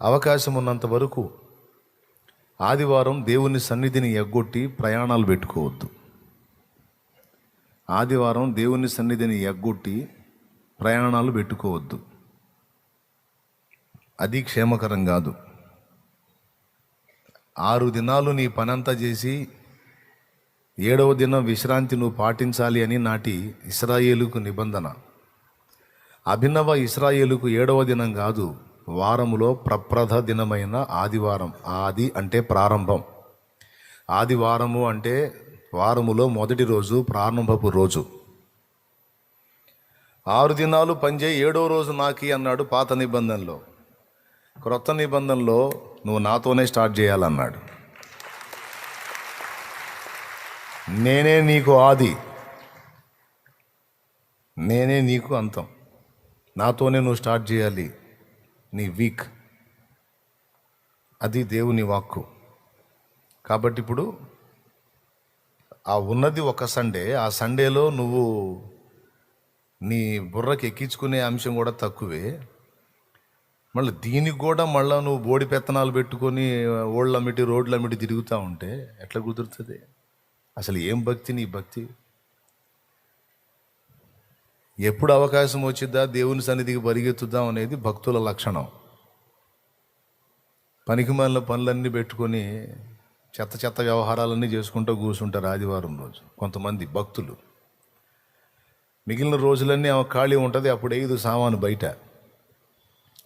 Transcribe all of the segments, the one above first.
అవకాశం ఉన్నంత వరకు ఆదివారం దేవుని సన్నిధిని ఎగ్గొట్టి ప్రయాణాలు పెట్టుకోవద్దు. ఆదివారం దేవుని సన్నిధిని ఎగ్గొట్టి ప్రయాణాలు పెట్టుకోవద్దు. అది క్షేమకరం కాదు. 6 దినాలు నీ పనంతా చేసి 7వ దినం విశ్రాంతి నువ్వు పాటించాలి అని నాటి ఇశ్రాయేలుకు నిబంధన. అభినవ ఇశ్రాయేలుకు 7వ దినం కాదు, వారములో ప్రప్రథ దినమైన ఆదివారం. ఆది అంటే ప్రారంభం, ఆదివారము అంటే వారములో మొదటి రోజు, ప్రారంభపు రోజు. 6 దినాలు పనిచేయి, 7వ రోజు నాకి అన్నాడు పాత నిబంధనలో. క్రొత్త నిబంధనలో నువ్వు నాతోనే స్టార్ట్ చేయాలన్నాడు. నేనే నీకు ఆది, నేనే నీకు అంతం. నాతోనే నువ్వు స్టార్ట్ చేయాలి నీ వీక్. అది దేవుని వాక్కు. కాబట్టి ఇప్పుడు ఆ ఉన్నది ఒక సండే, ఆ సండేలో నువ్వు నీ బుర్రకి ఎక్కించుకునే అంశం కూడా తక్కువే. మళ్ళీ దీనికి కూడా మళ్ళీ నువ్వు బోడి పెత్తనాలు పెట్టుకొని ఓళ్ళమిటి రోడ్లమిటి తిరుగుతూ ఉంటే ఎట్లా కుదురుతుంది? అసలు ఏం భక్తి నీ భక్తి? ఎప్పుడు అవకాశం వచ్చిద్దా దేవుని సన్నిధికి పరిగెత్తుదాం అనేది భక్తుల లక్షణం. పనికిమాలిన పనులన్నీ పెట్టుకొని చెత్త చెత్త వ్యవహారాలన్నీ చేసుకుంటూ కూర్చుంటారు ఆదివారం రోజు కొంతమంది భక్తులు. మిగిలిన రోజులన్నీ ఆమె ఖాళీ ఉంటుంది, అప్పుడు వేయదు సామాను బయట.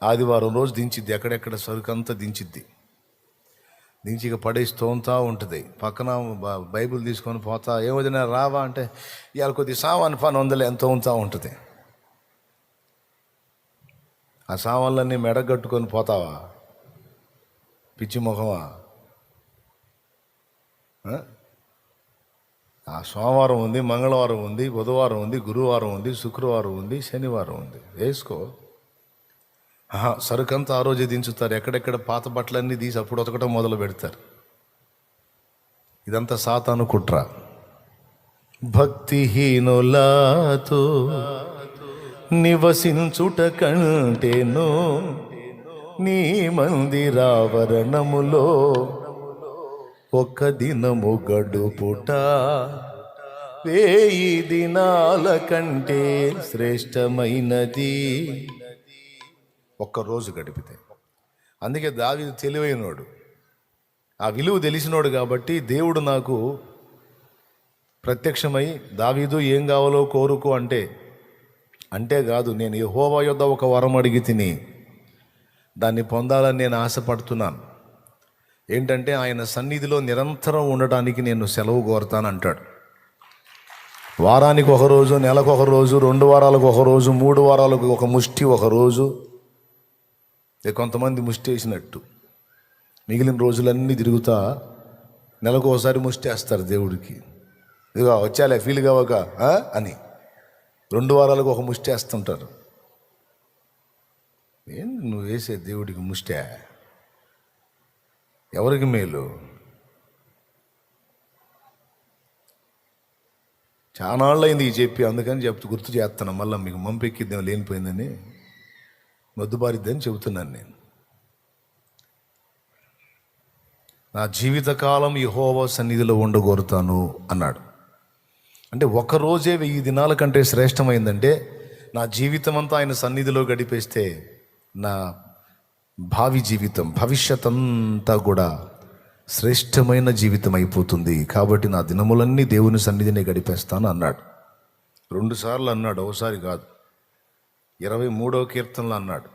ఆదివారం రోజు దించిద్ది, ఎక్కడెక్కడ సరుకంతా దించిద్ది. దించి ఇక పడేసి తోముతా ఉంటుంది. పక్కన బైబిల్ తీసుకొని పోతా, ఏమొదినా రావా అంటే ఇవాళ కొద్ది సామాను పని వందలే ఎంత తోముతా ఉంటుంది. ఆ సామాన్లన్నీ మెడగట్టుకొని పోతావా? పిచ్చి ముఖమా? ఆ సోమవారం ఉంది, మంగళవారం ఉంది, బుధవారం ఉంది, గురువారం ఉంది, శుక్రవారం ఉంది, శనివారం ఉంది, వేసుకో. సరుకంతా ఆ రోజే దించుతారు. ఎక్కడెక్కడ పాత బట్టలన్నీ తీసి అప్పుడు ఉతకటం మొదలు పెడతారు. ఇదంతా సాతాను కుట్ర. భక్తిహీనులతో నివసించుట కంటేనో నీ మందిరావరణములో ఒక్క దినము గడుపుట 1000 దినాల కంటే శ్రేష్టమైనది. ఒక్కరోజు గడిపితే. అందుకే దావీదు తెలివైనోడు, ఆ విలువ తెలిసినోడు. కాబట్టి దేవుడు నాకు ప్రత్యక్షమై, దావీదు ఏం కావాలో కోరుకో అంటే కాదు, నేను యెహోవా యొద్ద ఒక వరం అడిగి తిని దాన్ని పొందాలని నేను ఆశపడుతున్నాను. ఏంటంటే ఆయన సన్నిధిలో నిరంతరం ఉండటానికి నేను సెలవు కోరుతాను అంటాడు. వారానికి ఒక రోజు, నెలకు ఒక రోజు, 2 వారాలకు ఒక రోజు, 3 వారాలకు ఒక ముష్టి ఒక రోజు. కొంతమంది ముష్టి వేసినట్టు మిగిలిన రోజులన్నీ తిరుగుతా నెలకు ఒకసారి ముష్టి వేస్తారు దేవుడికి. ఇదిగో వచ్చాలే ఫీల్ కావక అని 2 వారాలకు ఒక ముష్టి వేస్తుంటారు. ఏంది నువ్వు వేసే దేవుడికి ముష్టి? ఎవరికి మేలు? చాలా అయింది చెప్పి, అందుకని గుర్తు చేస్తాను. మళ్ళీ మీకు మంపెక్కిద్దాం లేనిపోయిందని, మొద్దుబారిద్దని చెబుతున్నాను నేను. నా జీవితకాలం యెహోవా సన్నిధిలో ఉండగోరుతాను అన్నాడు. అంటే ఒకరోజే 1000 దినాల కంటే శ్రేష్టమైందంటే నా జీవితం అంతా ఆయన సన్నిధిలో గడిపేస్తే నా భావి జీవితం, భవిష్యత్ అంతా కూడా శ్రేష్టమైన జీవితం అయిపోతుంది. కాబట్టి నా దినములన్నీ దేవుని సన్నిధిని గడిపేస్తాను అన్నాడు. 2 సార్లు అన్నాడు, ఒకసారి కాదు. 23వ కీర్తనలో అన్నాడు,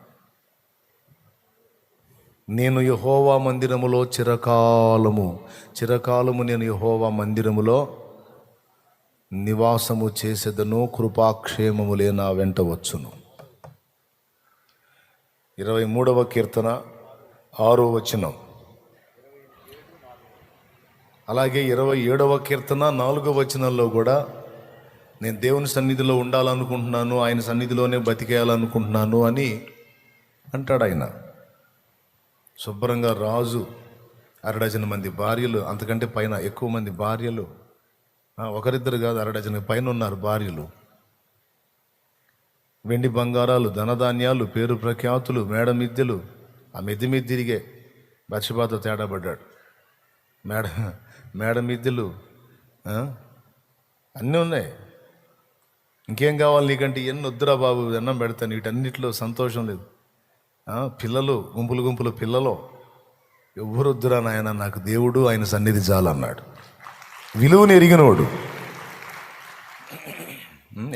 నేను యెహోవా మందిరములో చిరకాలము నేను యెహోవా మందిరములో నివాసము చేసేదను, కృపాక్షేమములే నా వెంట వచ్చును. 23వ కీర్తన 6వ వచనం. అలాగే 27వ కీర్తన 4వ వచనంలో కూడా నేను దేవుని సన్నిధిలో ఉండాలనుకుంటున్నాను, ఆయన సన్నిధిలోనే బతికేయాలనుకుంటున్నాను అని అంటాడు ఆయన. శుభ్రంగా రాజు 6 మంది భార్యలు, అంతకంటే పైన ఎక్కువ మంది భార్యలు, ఒకరిద్దరు కాదు 6 పైన ఉన్నారు భార్యలు. వెండి బంగారాలు, ధనధాన్యాలు, పేరు ప్రఖ్యాతులు, మేడ మిద్దెలు, ఆ మిద్ది మీద తిరిగే బత్షెబాతో తేడా పడ్డాడు. మేడ మిద్దెలు అన్నీ ఉన్నాయి. ఇంకేం కావాలి నీకంటే ఎన్ని వద్దురా బాబు, అన్నం పెడతాను, వీటన్నిటిలో సంతోషం లేదు. పిల్లలు గుంపులు పిల్లలు, ఎవ్వరు వద్దురా నాయన, నాకు దేవుడు ఆయన సన్నిధి చాలు అన్నాడు. విలువని ఎరిగినోడు.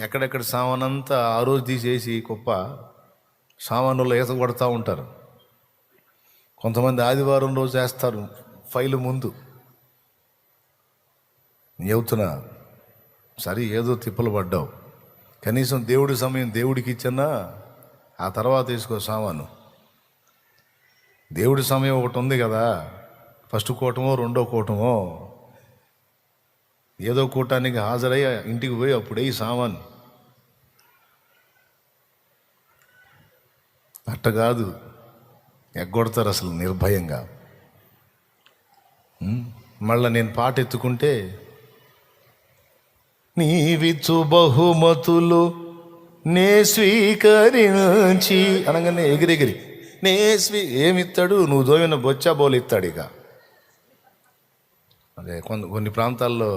ఎక్కడెక్కడ సామానంతా ఆ రోజు తీసేసి కుప్ప సామానుల్లో ఈత కొడతా ఉంటారు. కొంతమంది ఆదివారం రోజు వేస్తారు ఫైలు ముందు. చెబుతున్నా, సరే ఏదో తిప్పలు పడ్డావు, కనీసం దేవుడి సమయం దేవుడికి ఇచ్చన్నా ఆ తర్వాత తీసుకో సామాను. దేవుడి సమయం ఒకటి ఉంది కదా, ఫస్ట్ కూటమో రెండో కూటమో, ఏదో కూటానికి హాజరై ఇంటికి పోయి అప్పుడే ఈ సామాను. అట్ట కాదు, ఎగ్గొడతారు అసలు నిర్భయంగా. మళ్ళా నేను పాట ఎత్తుకుంటే, నీవిచ్చు బహుమతులు నే స్వీకరించి అనగానే ఎగిరెగిరి ఏమిస్తాడు, నువ్వు దోమిన బొచ్చా బోలు ఇస్తాడు. ఇక అదే కొన్ని ప్రాంతాల్లో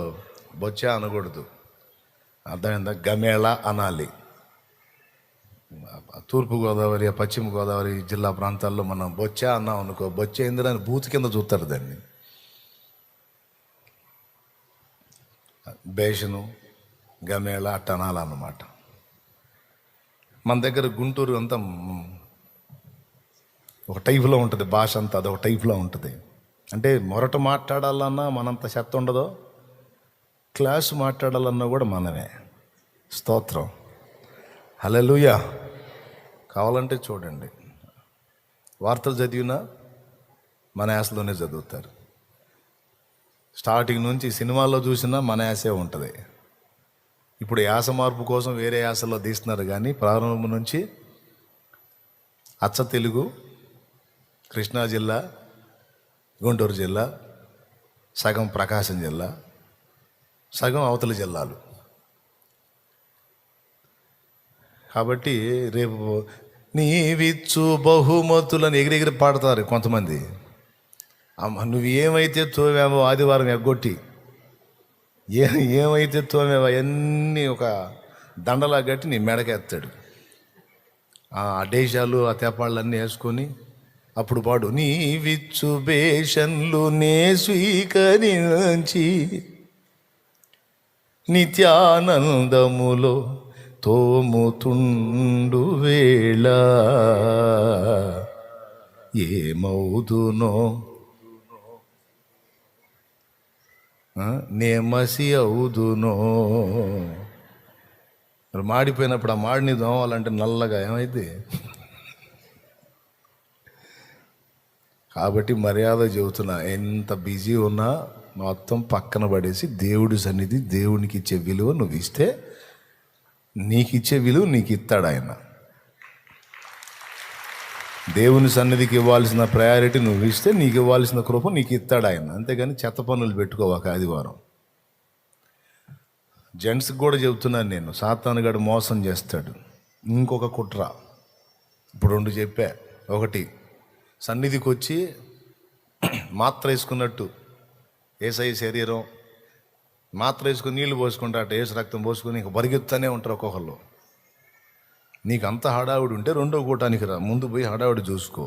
బొచ్చా అనకూడదు, అర్థమైందా, గమేళ అనాలి. తూర్పుగోదావరి పశ్చిమ గోదావరి జిల్లా ప్రాంతాల్లో మనం బొచ్చా అన్నాం అనుకో, బొచ్చ ఏందని బూత్ కింద చూస్తారు దాన్ని. బేషను గమేళ అట్ట అనాలన్నమాట. మన దగ్గర గుంటూరు అంతా ఒక టైపులో ఉంటుంది, భాష అంతా అదొక టైపులో ఉంటుంది. అంటే మొరట మాట్లాడాలన్నా మనంత శక్తి ఉండదో, క్లాసు మాట్లాడాలన్నా కూడా మనమే. స్తోత్రం, హల్లెలూయా. కావాలంటే చూడండి, వార్తలు చదివినా మన యాసలోనే చదువుతారు. స్టార్టింగ్ నుంచి సినిమాల్లో చూసినా మన యాసే ఉంటుంది. ఇప్పుడు యాస మార్పు కోసం వేరే యాసలో తీస్తున్నారు, కానీ ప్రారంభం నుంచి అచ్చ తెలుగు, కృష్ణా జిల్లా, గుంటూరు జిల్లా, సగం ప్రకాశం జిల్లా, సగం అవతల జిల్లాలు. కాబట్టి రేపు నీవిచ్చు బహుమతులను ఎగిరెగిరి పాడతారు కొంతమంది. నువ్వు ఏమైతే తోమేవో ఆదివారం ఎగ్గొట్టి, ఏమైతే తోమేవో అన్నీ ఒక దండలా కట్టి నీ మెడకెత్తాడు. ఆ డేషాలు ఆ తెపాళ్ళన్నీ వేసుకొని అప్పుడు పాడు, నీవిచ్చు బేషన్లు నే స్వీకరించి నిత్యానందములో తోముతుండు వేళ ఏమవుదునో నేమసి అవుదునో. మరి మాడిపోయినప్పుడు ఆ మాడిని దోమాలంటే నల్లగా ఏమైంది. కాబట్టి మర్యాద చెబుతున్నా, ఎంత బిజీ ఉన్నా మొత్తం పక్కన పడేసి దేవుడి సన్నిధి, దేవునికి ఇచ్చే విలువ నువ్వు ఇస్తే నీకు ఇచ్చే విలువ నీకు ఇస్తాడు ఆయన. దేవుని సన్నిధికి ఇవ్వాల్సిన ప్రయారిటీ నువ్వు ఇస్తే నీకు ఇవ్వాల్సిన కృప నీకు ఇస్తాడు ఆయన. అంతేగాని చెత్త పనులు పెట్టుకోవాక ఆదివారం. జెంట్స్కి కూడా చెబుతున్నాను నేను, సాతానుగాడు మోసం చేస్తాడు. ఇంకొక కుట్ర ఇప్పుడు 2 చెప్పా. ఒకటి, సన్నిధికి వచ్చి మాత్ర వేసుకున్నట్టు యేసయ్య శరీరం మాత్ర వేసుకుని నీళ్లు పోసుకుంటాట, యేసు రక్తం పోసుకొని ఇంక పరిగెత్తానే ఉంటారు ఒక్కొక్కళ్ళు. నీకు అంత హడావుడి ఉంటే 2వ కూటానికి రా, ముందు పోయి హడావుడి చూసుకో.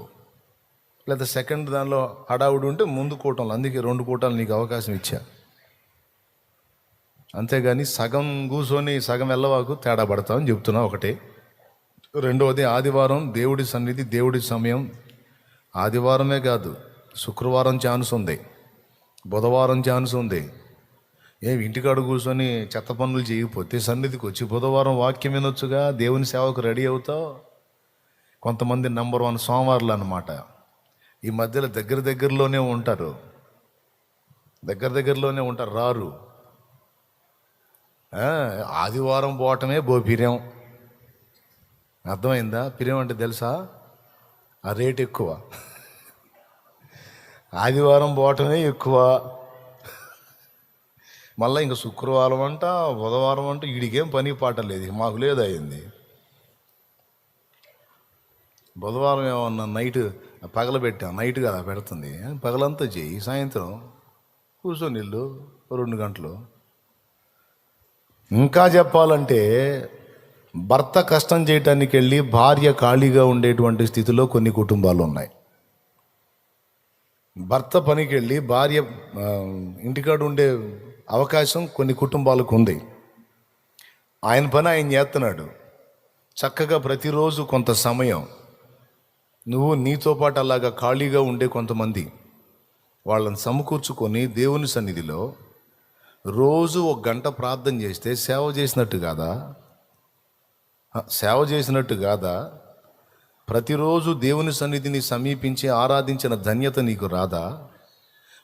లేదా సెకండ్ దానిలో హడావుడి ఉంటే ముందు కూటంలో, అందుకే 2 కూటాలు నీకు అవకాశం ఇచ్చా. అంతేగాని సగం కూర్చొని సగం వెళ్ళవాకు, తేడా పడతామని చెప్తున్నా. ఒకటి. రెండవది, ఆదివారం దేవుడి సన్నిధి, దేవుడి సమయం. ఆదివారమే కాదు, శుక్రవారం ఛాన్స్ ఉంది, బుధవారం ఛాన్స్ ఉంది. ఇంటికాడు కూర్చొని చెత్త పనులు చేయకపోతే సన్నిధికి వచ్చి బుధవారం వాక్యం వినొచ్చుగా, దేవుని సేవకు రెడీ అవుతావు. కొంతమంది నంబర్ 1 సోమవారులు అన్నమాట. ఈ మధ్యలో దగ్గరలోనే ఉంటారు, దగ్గరలోనే ఉంటారు, రారు. ఆదివారం పోవటమే పిర్యం. అర్థమైందా? పిర్యం అంటే తెలుసా? ఆ రేట్ ఎక్కువ. ఆదివారం పోవటమే ఎక్కువ. మళ్ళీ ఇంక శుక్రవారం అంట, బుధవారం అంట, వీడికేం పని పాట లేదు, మాకు లేదు అయింది. బుధవారం ఏమన్నా నైట్ పగల పెట్టాం, నైట్ కదా పెడుతుంది, పగలంతా చేయి, సాయంత్రం కూర్చొని ఇల్లు 2 గంటలు. ఇంకా చెప్పాలంటే భర్త కష్టం చేయటానికి వెళ్ళి భార్య ఖాళీగా ఉండేటువంటి స్థితిలో కొన్ని కుటుంబాలు ఉన్నాయి. భర్త పనికి వెళ్ళి భార్య ఇంటికాడ ఉండే అవకాశం కొన్ని కుటుంబాలకు ఉంది. ఆయన పని ఆయన చేస్తున్నాడు. చక్కగా ప్రతిరోజు కొంత సమయం నువ్వు నీతో పాటు అలాగా ఖాళీగా ఉండే కొంతమంది వాళ్ళని సమకూర్చుకొని దేవుని సన్నిధిలో రోజు 1 గంట ప్రార్థన చేస్తే సేవ చేసినట్టు కాదా? సేవ చేసినట్టు కాదా? ప్రతిరోజు దేవుని సన్నిధిని సమీపించి ఆరాధించిన ధన్యత నీకు రాదా?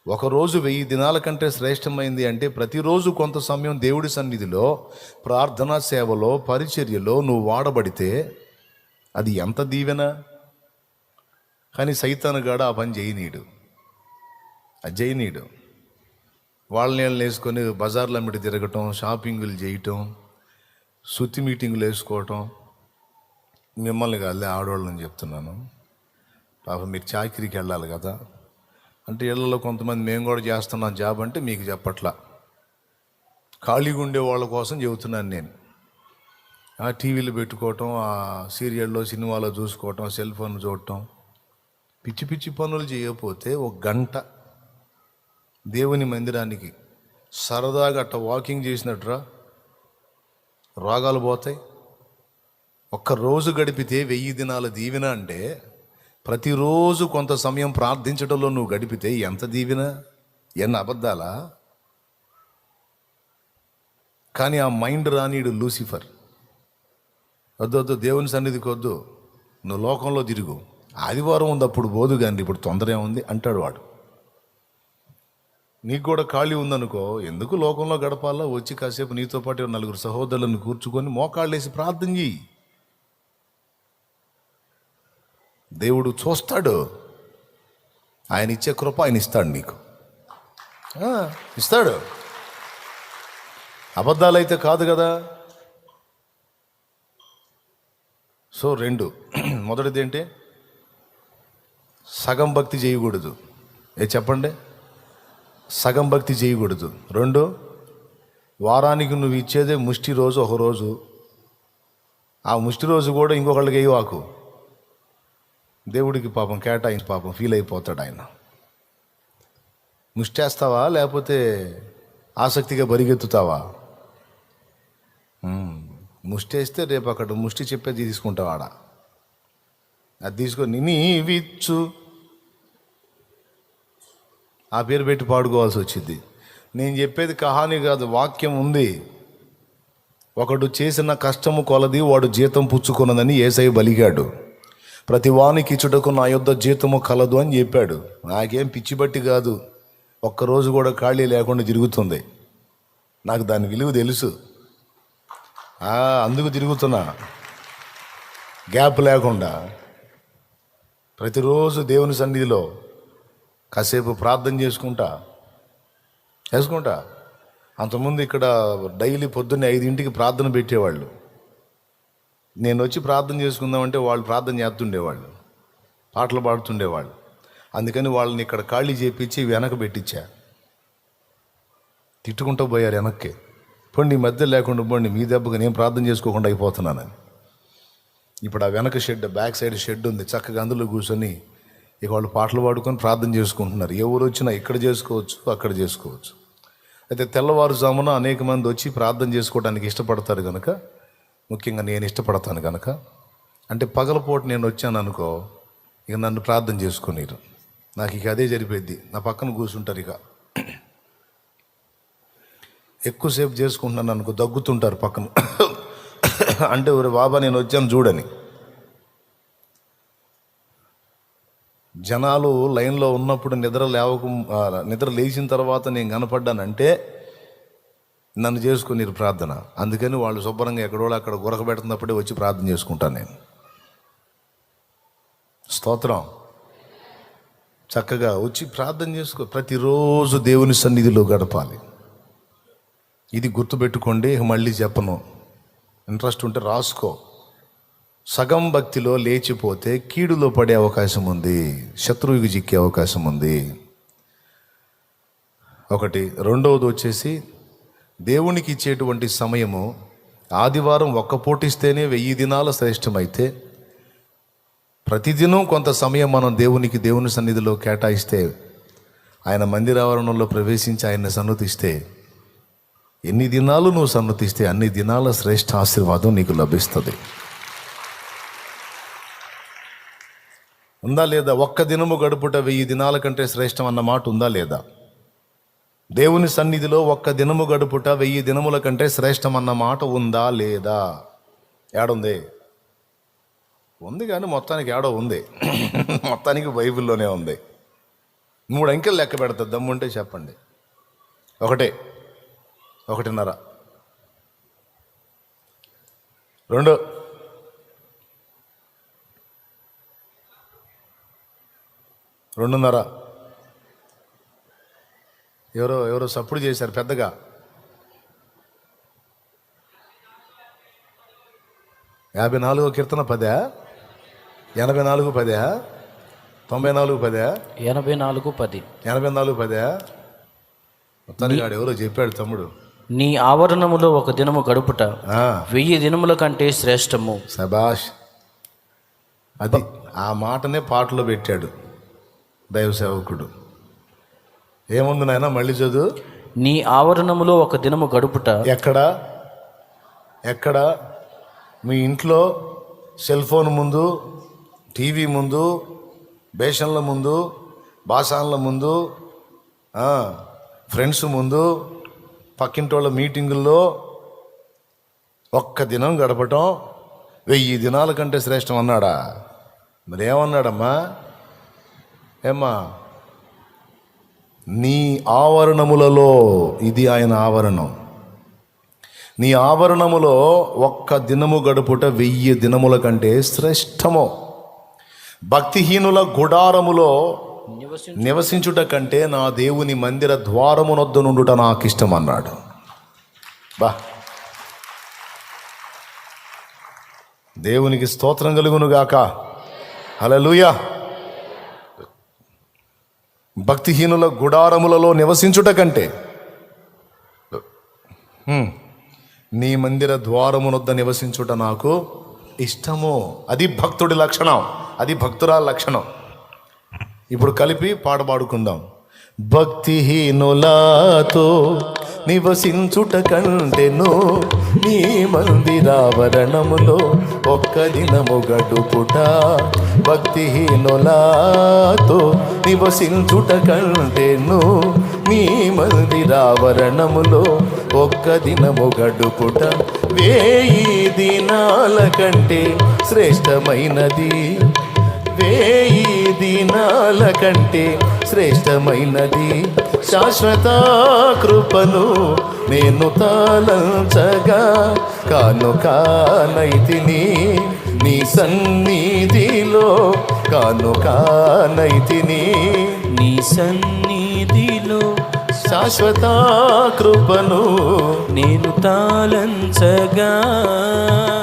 ఒకరోజు 1000 దినాల కంటే శ్రేష్టమైంది అంటే ప్రతిరోజు కొంత సమయం దేవుడి సన్నిధిలో ప్రార్థనా సేవలో పరిచర్యలో నువ్వు వాడబడితే అది ఎంత దీవెన. కానీ సైతానుగాడు ఆ పని చేయనీడు, అది చేయనీడు. వాళ్ళని వేసుకొని బజార్ల అమ్మిడి తిరగటం, షాపింగులు చేయటం, శుద్ధి మీటింగులు వేసుకోవటం. మిమ్మల్ని కాదులే, ఆడవాళ్ళని చెప్తున్నాను. పాపం మీరు చాకిరీకి వెళ్ళాలి కదా అంటే ఇళ్లలో కొంతమంది మేము కూడా చేస్తున్నాం జాబ్ అంటే మీకు చెప్పట్లా, ఖాళీగా ఉండే వాళ్ళ కోసం చెబుతున్నాను నేను. ఆ టీవీలు పెట్టుకోవటం, ఆ సీరియల్లో సినిమాలో చూసుకోవటం, సెల్ ఫోన్ చూడటం, పిచ్చి పిచ్చి పనులు చేయకపోతే 1 గంట దేవుని మందిరానికి సరదాగా అట్ట వాకింగ్ చేసినట్టురా రోగాలు పోతాయి. ఒక్కరోజు గడిపితే 1000 దినాల దీవెన అంటే ప్రతిరోజు కొంత సమయం ప్రార్థించడంలో నువ్వు గడిపితే ఎంత దీవెన, ఎన్ని అబద్ధాలా. కానీ ఆ మైండ్ రానీడు లూసిఫర్. వద్దు దేవుని సన్నిధికి వద్దు, నువ్వు లోకంలో తిరుగు, ఆదివారం ఉంది అప్పుడు పోదు కానీ ఇప్పుడు తొందర ఏముంది అంటాడు వాడు. నీకు కూడా ఖాళీ ఉందనుకో, ఎందుకు లోకంలో గడపాలా, వచ్చి కాసేపు నీతో పాటు 4 సహోదరులను కూర్చుకొని మోకాళ్ళేసి ప్రార్థన చెయ్యి. దేవుడు చూస్తాడు, ఆయన ఇచ్చే కృప ఆయన ఇస్తాడు, నీకు ఇస్తాడు. అబద్ధాలైతే కాదు కదా. సో 2, మొదటిది ఏంటి, సగం భక్తి చేయకూడదు. చెప్పండి, సగం భక్తి చేయకూడదు. 2, వారానికి నువ్వు ఇచ్చేదే ముష్టి రోజు ఒక రోజు, ఆ ముష్టి రోజు కూడా ఇంకొకళ్ళకి వేయవాకు. దేవుడికి పాపం కేటాయించి పాపం ఫీల్ అయిపోతాడు ఆయన. ముష్టేస్తావా లేకపోతే ఆసక్తిగా బరిగెత్తుతావా? ముష్టేస్తే రేపు అక్కడ ముష్టి చెప్పేది తీసుకుంటావాడా, అది తీసుకొని నీవిచ్చు ఆ పేరు పెట్టి పాడుకోవాల్సి వచ్చింది. నేను చెప్పేది కహాని కాదు, వాక్యం ఉంది. ఒకడు చేసిన కష్టము కొలది వాడు జీతం పుచ్చుకున్నదని యేసయ్య బలిగాడు. ప్రతి వానికి ఇచ్చుటకు నా యొద్ద జీతము కలదు అని చెప్పాడు. నాకేం పిచ్చి బట్టి కాదు, ఒక్కరోజు కూడా ఖాళీ లేకుండా తిరుగుతుంది. నాకు దాని విలువ తెలుసు, అందుకు తిరుగుతున్నా గ్యాప్ లేకుండా. ప్రతిరోజు దేవుని సన్నిధిలో కాసేపు ప్రార్థన చేసుకుంటా. అంతకుముందు ఇక్కడ డైలీ పొద్దున్నే 5 ప్రార్థన పెట్టేవాళ్ళు. నేను వచ్చి ప్రార్థన చేసుకుందామంటే వాళ్ళు ప్రార్థన చేస్తుండేవాళ్ళు, పాటలు పాడుతుండేవాళ్ళు. అందుకని వాళ్ళని ఇక్కడ ఖాళీ చేపించి వెనక పెట్టించా. తిట్టుకుంటూ పోయారు వెనక్కి, పోండి మధ్య లేకుండా పోండి, మీ దెబ్బకి నేను ప్రార్థన చేసుకోకుండా అయిపోతున్నానని. ఇప్పుడు ఆ వెనక షెడ్, బ్యాక్ సైడ్ షెడ్ ఉంది, చక్కగా అందులో కూర్చొని ఇక వాళ్ళు పాటలు పాడుకొని ప్రార్థన చేసుకుంటున్నారు. ఎవరు వచ్చినా ఇక్కడ చేసుకోవచ్చు, అక్కడ చేసుకోవచ్చు. అయితే తెల్లవారుజామున అనేక మంది వచ్చి ప్రార్థన చేసుకోవడానికి ఇష్టపడతారు కనుక, ముఖ్యంగా నేను ఇష్టపడతాను కనుక, అంటే పగలపూట నేను వచ్చాను అనుకో, ఇక నన్ను ప్రార్థన చేసుకునేరు. నాకు ఇక అదే జరిపోద్ది. నా పక్కన కూర్చుంటారు, ఇక ఎక్కువసేపు చేసుకుంటున్నాను అనుకో, దగ్గుతుంటారు పక్కన. అంటే ఒరే బాబా నేను వచ్చాను చూడని. జనాలు లైన్లో ఉన్నప్పుడు నిద్ర లేచిన తర్వాత నేను కనపడ్డానంటే నన్ను చేసుకుని ప్రార్థన. అందుకని వాళ్ళు శుభ్రంగా ఎక్కడో అక్కడ గురకబెడుతున్నప్పుడే వచ్చి ప్రార్థన చేసుకుంటాను నేను. స్తోత్రం. చక్కగా వచ్చి ప్రార్థన చేసుకో. ప్రతిరోజు దేవుని సన్నిధిలో గడపాలి. ఇది గుర్తుపెట్టుకోండి, మళ్ళీ చెప్పను. ఇంట్రెస్ట్ ఉంటే రాసుకో. సగం భక్తిలో లేచిపోతే కీడులో పడే అవకాశం ఉంది, శత్రువుకి చిక్కే అవకాశం ఉంది. ఒకటి. రెండవది వచ్చేసి దేవునికి ఇచ్చేటువంటి సమయము ఆదివారం ఒక్క పూటిస్తేనే 1000 దినాల శ్రేష్టమైతే ప్రతిదినం కొంత సమయం మనం దేవుని సన్నిధిలో కేటాయిస్తే, ఆయన మందిరావరణంలో ప్రవేశించి ఆయన్ని సన్నుతిస్తే, ఎన్ని దినాలు నువ్వు సన్నుతిస్తే అన్ని దినాల శ్రేష్ఠ ఆశీర్వాదం నీకు లభిస్తుంది. ఉందా లేదా? ఒక్క దినము గడుపుట 1000 దినాల కంటే శ్రేష్టం అన్న మాట ఉందా లేదా? దేవుని సన్నిధిలో ఒక్క దినము గడుపుట 1000 దినముల కంటే శ్రేష్టం అన్న మాట ఉందా లేదా? ఏడుంది? ఉంది, కానీ మొత్తానికి ఏడో ఉంది. మొత్తానికి బైబిల్లోనే ఉంది. 3 అంకెలు లెక్క పెడతా, దమ్ముంటే చెప్పండి. 1, 1.5, 2, 2.5. ఎవరో సప్పుడు చేశారు పెద్దగా. 54వ కీర్తన 10, 84, 10, 94, 10, 84, 10, 84, 10. మొత్తానికి ఎవరో చెప్పాడు తమ్ముడు. నీ ఆవరణములో ఒక దినము గడుపుట 1000 దినముల కంటే శ్రేష్టము. సబాష్. అది ఆ మాటనే పాటలో పెట్టాడు దైవ సేవకుడు. ఏముంది నాయన? మళ్ళీ చదువు. నీ ఆవరణములో ఒక దినము గడుపుట. ఎక్కడ? మీ ఇంట్లో సెల్ ఫోన్ ముందు, టీవీ ముందు, బేషన్ల ముందు, బాసాన్ల ముందు, ఫ్రెండ్స్ ముందు, పక్కింటోళ్ళ మీటింగుల్లో ఒక్క దినం గడపటం 1000 దినాల కంటే శ్రేష్టం అన్నాడా? మరి ఏమన్నాడమ్మా? ఏమ్మా? నీ ఆవరణములలో, ఇది ఆయన ఆవరణం, నీ ఆవరణములో ఒక్క దినము గడుపుట 1000 దినముల కంటే శ్రేష్టము. భక్తిహీనుల గుడారములో నివసించుట కంటే నా దేవుని మందిర ద్వారమునొద్ద నుండుట నాకు ఇష్టం అన్నాడు. దేవునికి స్తోత్రం కలుగునుగాక. హల్లెలూయా. భక్తిహీనుల గుడారములలో నివసించుట కంటే నీ మందిర ద్వారమునొద్ద నివసించుట నాకు ఇష్టము. అది భక్తుడి లక్షణం, అది భక్తురాల లక్షణం. ఇప్పుడు కలిపి పాట పాడుకుందాం. భక్తిహీనులతో నివసించుట కంటెను నీ మందిరావరణములో ఒక్క దినము గడుపుట. భక్తిహీనులతో నివసించుట కంటెను నీ మందిరావరణములో ఒక్క దినము గడుపుట 1000 దినాల కంటే శ్రేష్టమైనది. 1000 దినాల కంటే శ్రేష్టమైనది. శాశ్వత కృపను నేను తాళంచగా కానుకానైతిని నీ సన్నిధిలో, కానుకానైతిని నీ సన్నిధిలో. శాశ్వత కృపను నేను తాళంచగా.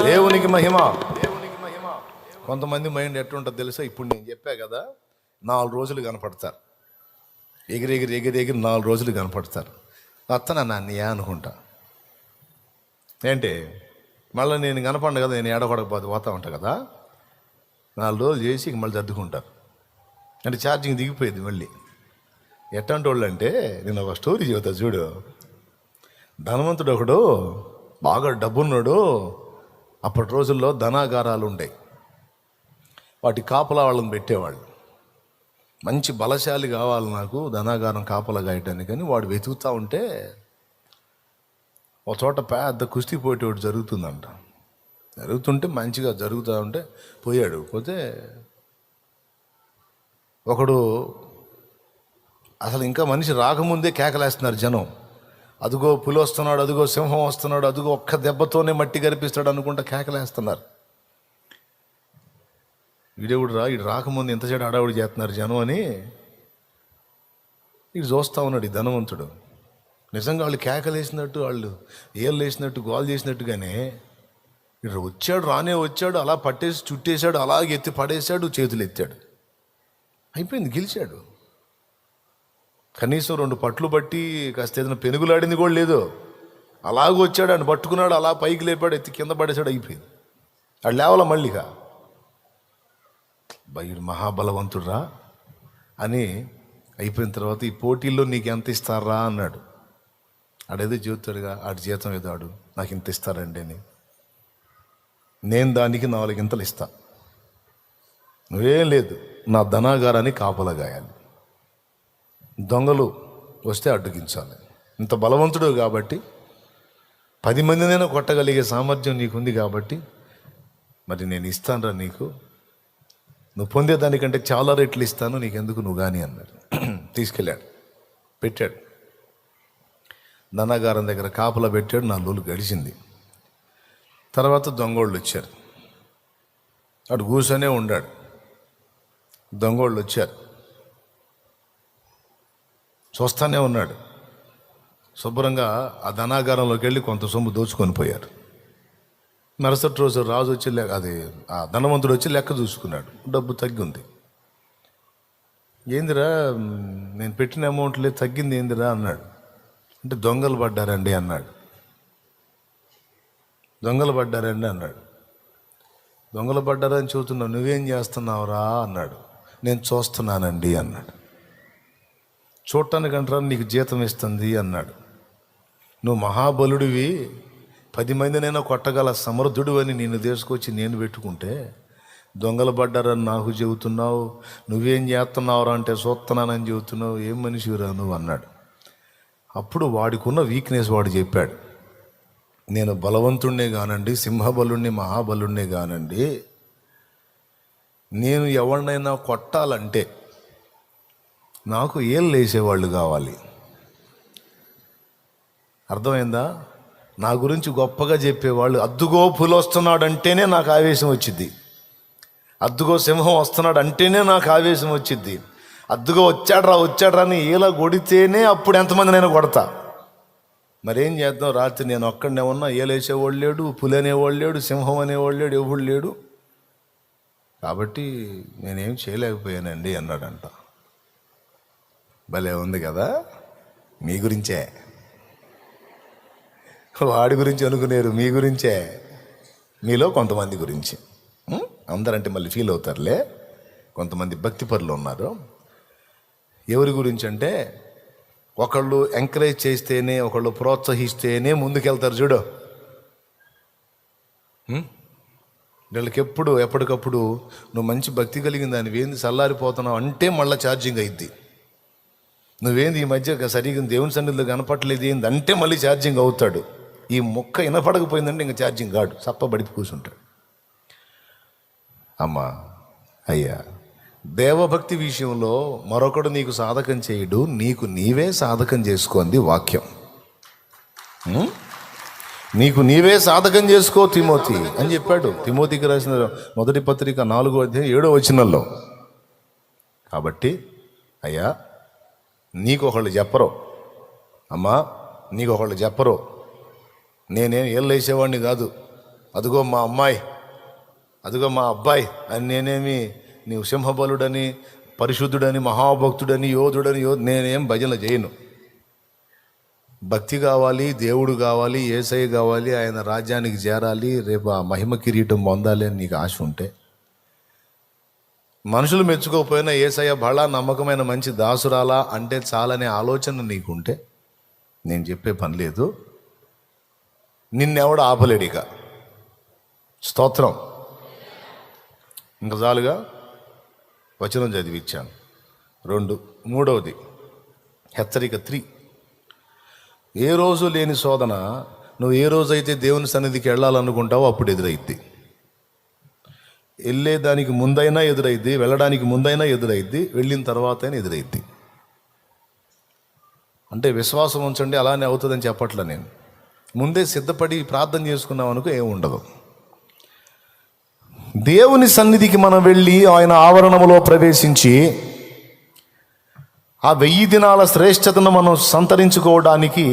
దేవునికి మహిమ. కొంతమంది మైండ్ ఎట్లుంటుందో తెలుసా? ఇప్పుడు నేను చెప్పా కదా, 4 రోజులు కనపడతారు, ఎగిరి 4 రోజులు కనపడతారు. అత్తనా నాన్నయ్య అనుకుంటా. ఏంటి మళ్ళీ నేను కనపడను కదా, నేను ఏడగొడకపోతే పోతా ఉంటా కదా, 4 రోజులు చేసి మళ్ళీ సర్దుకుంటారు. అంటే ఛార్జింగ్ దిగిపోయింది మళ్ళీ. ఎట్లాంటి వాళ్ళు అంటే, నేను ఒక స్టోరీ చెబుతా చూడు. ధనవంతుడు ఒకడు, బాగా డబ్బున్నాడు. అప్పటి రోజుల్లో ధనాగారాలు ఉండేవి, వాటి కాపలా వాళ్ళని పెట్టేవాళ్ళు. మంచి బలశాలి కావాలి నాకు ధనాగారం కాపలా గాయటానికి అని వాడు వెతుకుతూ ఉంటే ఒక చోట పెద్ద కుస్తీ పోటీ ఒకటి జరుగుతుంటే మంచిగా జరుగుతూ ఉంటే పోయాడు. పోతే ఒకడు అసలు ఇంకా మనిషి రాకముందే కేకలేస్తున్నారు జనం. అదుగో పులి వస్తున్నాడు, అదుగో సింహం వస్తున్నాడు, అదుగో ఒక్క దెబ్బతోనే మట్టి గరిపిస్తాడు అనుకుంటా కేకలేస్తున్నారు. వీడేవుడు ఇటు రాకముందు ఎంత చెడు హడావుడి చేస్తున్నారు జనం అని ఇటు చూస్తూ ఉన్నాడు ఈ ధనవంతుడు. నిజంగా వాళ్ళు కేకలేసినట్టు, వాళ్ళు ఏళ్ళు వేసినట్టు, గోల్ చేసినట్టుగానే ఇక్కడ వచ్చాడు, రానే వచ్చాడు, అలా పట్టేసి చుట్టేశాడు, అలాగే ఎత్తి పడేశాడు, చేతులు ఎత్తాడు, అయిపోయింది, గెలిచాడు. కనీసం 2 పట్లు బట్టి కాస్త ఏదైనా పెనుగులాడింది కూడా లేదు. అలాగ వచ్చాడు, ఆయన పట్టుకున్నాడు, అలా పైకి లేపాడు, ఎత్తి కింద పడేశాడు, అయిపోయింది. అది లేవాల మళ్ళీగా బయడు మహాబలవంతుడురా అని అయిపోయిన తర్వాత ఈ పోటీల్లో నీకు ఎంత ఇస్తారా అన్నాడు. ఆడేదో చెబుతాడుగా, ఆడి జీతం ఏదో ఆడు నాకు ఇంత ఇస్తారండి అని. నేను దానికి 4 గింతలు ఇస్తా, నువ్వేం లేదు, నా ధనాగారాన్ని కాపలగాయాలి, దొంగలు వస్తే అడ్డుగించాలి. ఇంత బలవంతుడు కాబట్టి 10 మందినైనా కొట్టగలిగే సామర్థ్యం నీకుంది కాబట్టి మరి నేను ఇస్తానురా, నీకు నువ్వు పొందేదానికంటే చాలా రెట్లు ఇస్తాను, నీకెందుకు, నువ్వు కానీ అన్నాడు. తీసుకెళ్ళాడు, పెట్టాడు, ధనాగారం దగ్గర కాపలా పెట్టాడు. 4 రోజులు గడిచింది. తర్వాత దొంగోళ్ళు వచ్చారు, అటు కూర్చొనే ఉన్నాడు. దొంగోళ్ళు వచ్చారు, చూస్తానే ఉన్నాడు. శుభ్రంగా ఆ ధనాగారంలోకి వెళ్ళి కొంత సొమ్ము దోచుకొని పోయారు. మరుసటి రోజు రాజు వచ్చి ఆ ధనవంతుడు వచ్చి లెక్క చూసుకున్నాడు, డబ్బు తగ్గి ఉంది. ఏందిరా, నేను పెట్టిన అమౌంట్లే తగ్గింది ఏందిరా అన్నాడు. అంటే దొంగలు పడ్డారండి అన్నాడు. దొంగలు పడ్డారండి అన్నాడు. దొంగలు పడ్డారని చెబుతున్నావు, నువ్వేం చేస్తున్నావురా అన్నాడు. నేను చూస్తున్నానండి అన్నాడు. చూడటానికంటారా నీకు జీతం ఇస్తుంది అన్నాడు. నువ్వు మహాబలుడివి, 10 మందినైనా కొట్టగల సమర్థుడు అని నేను తీసుకొచ్చి నేను పెట్టుకుంటే దొంగలు పడ్డారని నాకు చెబుతున్నావు, నువ్వేం చేస్తున్నావురా అంటే చూస్తున్నానని చెబుతున్నావు, ఏం మనిషిరా నువ్వు అన్నాడు. అప్పుడు వాడికున్న వీక్నెస్ వాడు చెప్పాడు, నేను బలవంతుణ్ణే కానండి, సింహబలుణ్ణి, మహాబలుణ్ణే కానండి, నేను ఎవరినైనా కొట్టాలంటే నాకు ఏళ్ళు వేసేవాళ్ళు కావాలి. అర్థమైందా? నా గురించి గొప్పగా చెప్పేవాళ్ళు, అద్దుగో పులి వస్తున్నాడు అంటేనే నాకు ఆవేశం వచ్చిద్ది, అద్దుగో సింహం వస్తున్నాడు అంటేనే నాకు ఆవేశం వచ్చిద్ది, అద్దుగో వచ్చాడ్రా అని ఇలా కొడితేనే అప్పుడు ఎంతమందినైనా కొడతా. మరేం చేద్దాం, రాత్రి నేను ఒక్కడనే ఉన్నా, ఏలేసేవాళ్ళు లేడు, పులి అనేవాళ్ళు లేడు, సింహం అనేవాళ్ళు లేడు, ఎవడు లేడు, కాబట్టి నేనేం చేయలేకపోయానండి అన్నాడంట. భలే ఉంది కదా, మీ గురించే, వాడి గురించి అనుకునేరు, మీ గురించే, మీలో కొంతమంది గురించి. అందరంటే మళ్ళీ ఫీల్ అవుతారులే, కొంతమంది భక్తి పరులు ఉన్నారు. ఎవరి గురించి అంటే, ఒకళ్ళు ఎంకరేజ్ చేస్తేనే, ఒకళ్ళు ప్రోత్సహిస్తేనే ముందుకెళ్తారు చూడు. వీళ్ళకి ఎప్పటికప్పుడు నువ్వు మంచి భక్తి కలిగిన దాన్ని ఏంది చల్లారిపోతున్నావు అంటే మళ్ళీ ఛార్జింగ్ అయింది. నువ్వేంది ఈ మధ్య సరిగ్గా దేవుని సన్నిధిలో కనపట్టలేదు ఏంది అంటే మళ్ళీ ఛార్జింగ్ అవుతాడు. ఈ మొక్క వినపడకపోయిందంటే ఇంకా ఛార్జింగ్ కాడు, సప్పబడి కూర్చుంటాడు. అమ్మా అయ్యా, దేవభక్తి విషయంలో మరొకడు నీకు సాధకం చేయడు, నీకు నీవే సాధకం చేసుకోండి వాక్యం. నీకు నీవే సాధకం చేసుకో తిమోతి అని చెప్పాడు. తిమోతికి రాసిన 1 పత్రిక 4వ అధ్యాయం 7వ వచనంలో. కాబట్టి అయ్యా, నీకు ఒకళ్ళు చెప్పరు, అమ్మా నీకు ఒకళ్ళు చెప్పరు, నేనేం ఏళ్ళు వేసేవాడిని కాదు, అదిగో మా అమ్మాయి, అదిగో మా అబ్బాయి అని నేనేమి నీవు సింహబలుడని, పరిశుద్ధుడని, మహాభక్తుడని, యోధుడని నేనేం భజన చేయను. భక్తి కావాలి, దేవుడు కావాలి, యేసయ్య కావాలి, ఆయన రాజ్యానికి చేరాలి, రేపు ఆ మహిమ కిరీటం పొందాలి అని నీకు ఆశ ఉంటే, మనుషులు మెచ్చుకోకపోయినా యేసయ్య బలా నమ్మకమైన మంచి దాసురాలా అంటే చాలనే ఆలోచన నీకుంటే నేను చెప్పే పని లేదు. నిన్నెవడు ఆపలేడు. ఇక స్తోత్రం. ఇంకా చాలుగా వచనం చదివిచ్చాను. 2 3వది హెచ్చరిక 3. ఏ రోజు లేని శోధన నువ్వు ఏ రోజైతే దేవుని సన్నిధికి వెళ్ళాలనుకుంటావో అప్పుడు ఎదురైద్ది. వెళ్ళేదానికి ముందైనా ఎదురైద్ది, వెళ్ళడానికి ముందైనా ఎదురైద్ది, వెళ్ళిన తర్వాత అయినా ఎదురైద్ది. అంటే విశ్వాసం ఉంచండి అలానే అవుతుందని చెప్పట్లా నేను. ముందే సిద్ధపడి ప్రార్థన చేసుకున్నాం అనుకో ఏమి ఉండదు. దేవుని సన్నిధికి మనం వెళ్ళి ఆయన ఆవరణములో ప్రవేశించి ఆ 1000 దినాల శ్రేష్టతను మనం సంతరించుకోవడానికి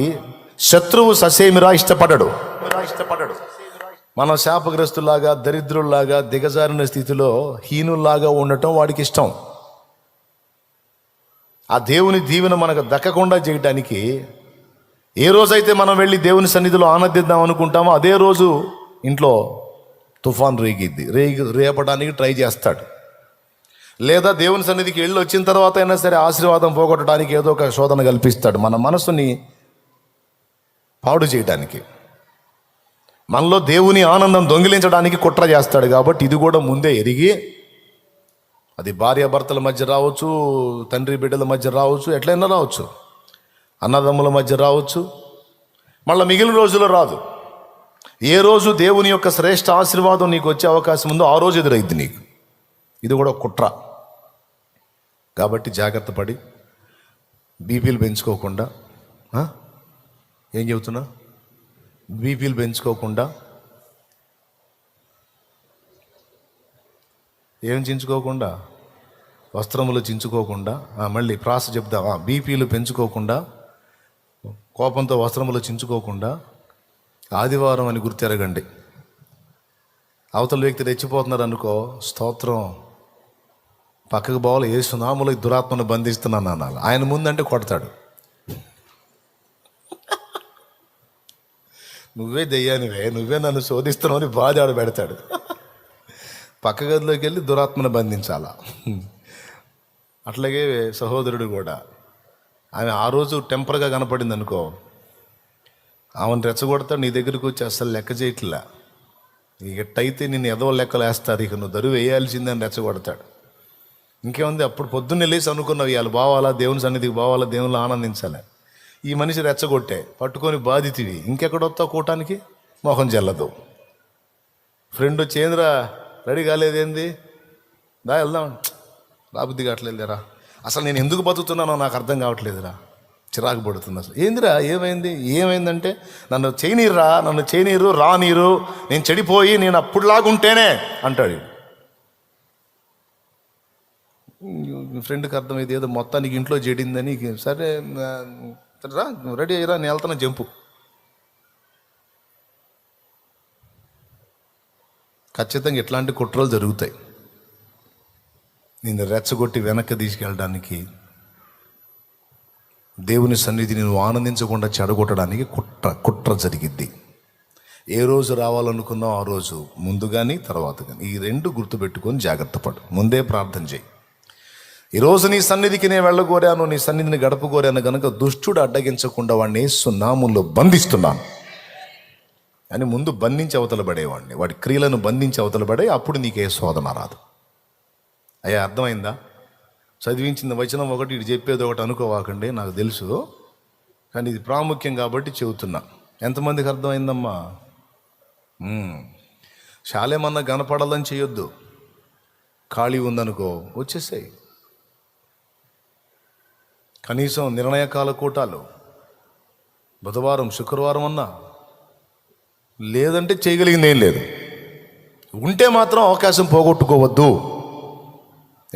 శత్రువు ససేమిరా ఇష్టపడడు. మనం శాపగ్రస్తులాగా, దరిద్రుల్లాగా, దిగజారిన స్థితిలో హీనుల్లాగా ఉండటం వాడికి ఇష్టం. ఆ దేవుని దీవెన మనకు దక్కకుండా చేయటానికి ఏ రోజైతే మనం వెళ్ళి దేవుని సన్నిధిలో ఆనందిద్దాం అనుకుంటామో అదే రోజు ఇంట్లో తుఫాన్ రేపడానికి ట్రై చేస్తాడు. లేదా దేవుని సన్నిధికి వెళ్ళి వచ్చిన తర్వాత అయినా సరే ఆశీర్వాదం పోగొట్టడానికి ఏదో ఒక శోధన కల్పిస్తాడు, మన మనసుని పాడు చేయడానికి, మనలో దేవుని ఆనందం దొంగిలించడానికి కుట్ర చేస్తాడు. కాబట్టి ఇది కూడా ముందే ఎరిగి, అది భార్యాభర్తల మధ్య రావచ్చు, తండ్రి బిడ్డల మధ్య రావచ్చు, ఎట్లయినా రావచ్చు, అన్నదమ్ముల మధ్య రావచ్చు, మళ్ళీ మిగిలిన రోజుల్లో రాదు. ఏ రోజు దేవుని యొక్క శ్రేష్ఠ ఆశీర్వాదం నీకు వచ్చే అవకాశం ఉందో ఆ రోజు ఎదురైద్ది నీకు. ఇది కూడా కుట్ర. కాబట్టి జాగ్రత్త పడి బీపీలు పెంచుకోకుండా, ఏం చెబుతున్నా, బీపీలు పెంచుకోకుండా, ఏం చించుకోకుండా, వస్త్రములు చించుకోకుండా, మళ్ళీ ప్రాస చెప్దామా, బీపీలు పెంచుకోకుండా, కోపంతో వస్త్రములు చించుకోకుండా ఆదివారం అని గుర్తెరగండి. అవతల వ్యక్తి రెచ్చిపోతున్నారు అనుకో, స్తోత్రం, పక్కకు పోవాలి, యేసునామములో ఈ దురాత్మను బంధిస్తున్నాను అనాలి. ఆయన ముందంటే కొడతాడు. నువ్వే దెయ్యానివే, నువ్వే నన్ను శోధిస్తున్నావు అని బాధ ఆడ పెడతాడు. పక్క గదిలోకి వెళ్ళి దురాత్మను బంధించాలా. అట్లాగే సహోదరుడు కూడా, ఆమె ఆ రోజు టెంపర్గా కనపడింది అనుకో, ఆమెను రెచ్చగొడతాడు, నీ దగ్గరికి వచ్చి అస్సలు లెక్క చేయట్లా, ఎట్టయితే నిన్ను ఎదవ లెక్కలు వేస్తారు, ఇక నువ్వు దరువు వేయాల్సిందని రెచ్చగొడతాడు. ఇంకేముంది, అప్పుడు పొద్దున్నే లేచి అనుకున్నావు ఇవాళ బావాలా, దేవుని సన్నిధికి బావాలా, దేవుళ్ళు ఆనందించాలి. ఈ మనిషి రెచ్చగొట్టే పట్టుకొని బాధితివి, ఇంకెక్కడొస్తావు కూటానికి, మొహం చెల్లదు. ఫ్రెండ్ వచ్చి, ఏందిరా రెడీ కాలేదేంది, దా వెళ్దాం, రాబుద్ది కావట్లేదురా, అసలు నేను ఎందుకు బతుకుతున్నానో నాకు అర్థం కావట్లేదురా, చిరాకు పడుతుంది. అసలు ఏందిరా, ఏమైందంటే, నన్ను చేయనీరు రానీరు, నేను చెడిపోయి నేను అప్పుడులాగుంటేనే అంటాడు. ఫ్రెండ్కి అర్థమైంది ఏదో మొత్తానికి ఇంట్లో చెడిందని, సరే రా రెడీ అయ్యిరా, నేను వెళ్తున్నా జంపు. ఖచ్చితంగా ఇట్లాంటి కుట్రలు జరుగుతాయి. నేను రెచ్చగొట్టి వెనక్కి తీసుకెళ్ళడానికి, దేవుని సన్నిధిని నువ్వు ఆనందించకుండా చెడగొట్టడానికి కుట్ర జరిగిద్ది. ఏ రోజు రావాలనుకున్నావు ఆ రోజు, ముందు కానీ తర్వాత కానీ, ఈ రెండు గుర్తుపెట్టుకొని జాగ్రత్త పడు. ముందే ప్రార్థన చేయి, ఈరోజు నీ సన్నిధికి నేను వెళ్ళగోరాను, నీ సన్నిధిని గడపగోరాను కనుక దుష్టుడు అడ్డగించకుండా వాడిని యేసు నామములో బంధిస్తున్నాను అని ముందు బంధించి అవతల పడేవాడిని, వాడి క్రియలను బంధించి అవతల పడే, అప్పుడు నీకే శోధన రాదు. అయ్యా అర్థమైందా? చదివించిన వచనం ఒకటి, ఇటు చెప్పేది ఒకటి అనుకోవాకండి, నాకు తెలుసు, కానీ ఇది ప్రాముఖ్యం కాబట్టి చెబుతున్నా. ఎంతమందికి అర్థమైందమ్మా? శాలేమన్నా కనపడాలని చేయొద్దు, ఖాళీ ఉందనుకో వచ్చేసాయి. కనీసం నిర్ణయకాల కూటాలు బుధవారం శుక్రవారం అన్నా, లేదంటే చేయగలిగింది ఏం లేదు. ఉంటే మాత్రం అవకాశం పోగొట్టుకోవద్దు.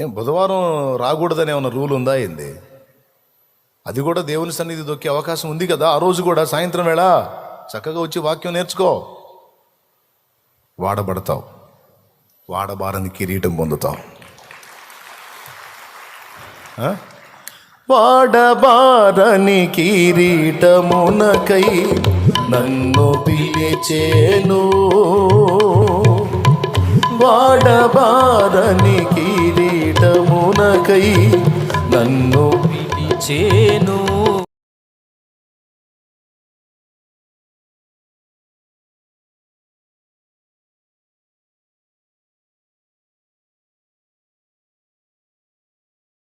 ఏం బుధవారం రాకూడదని ఏమన్నా రూల్ ఉందా ఏంది? అది కూడా దేవుని సన్నిధి దొక్కే అవకాశం ఉంది కదా. ఆ రోజు కూడా సాయంత్రం వేళ చక్కగా వచ్చి వాక్యం నేర్చుకో, వాడబడతావు, వాడబారని కిరీటం పొందుతావు. వాడబారని కిరీటమునకై నన్ను పిలిచేను, వాడబారని కిరీటమునకై నన్ను పిలిచేను,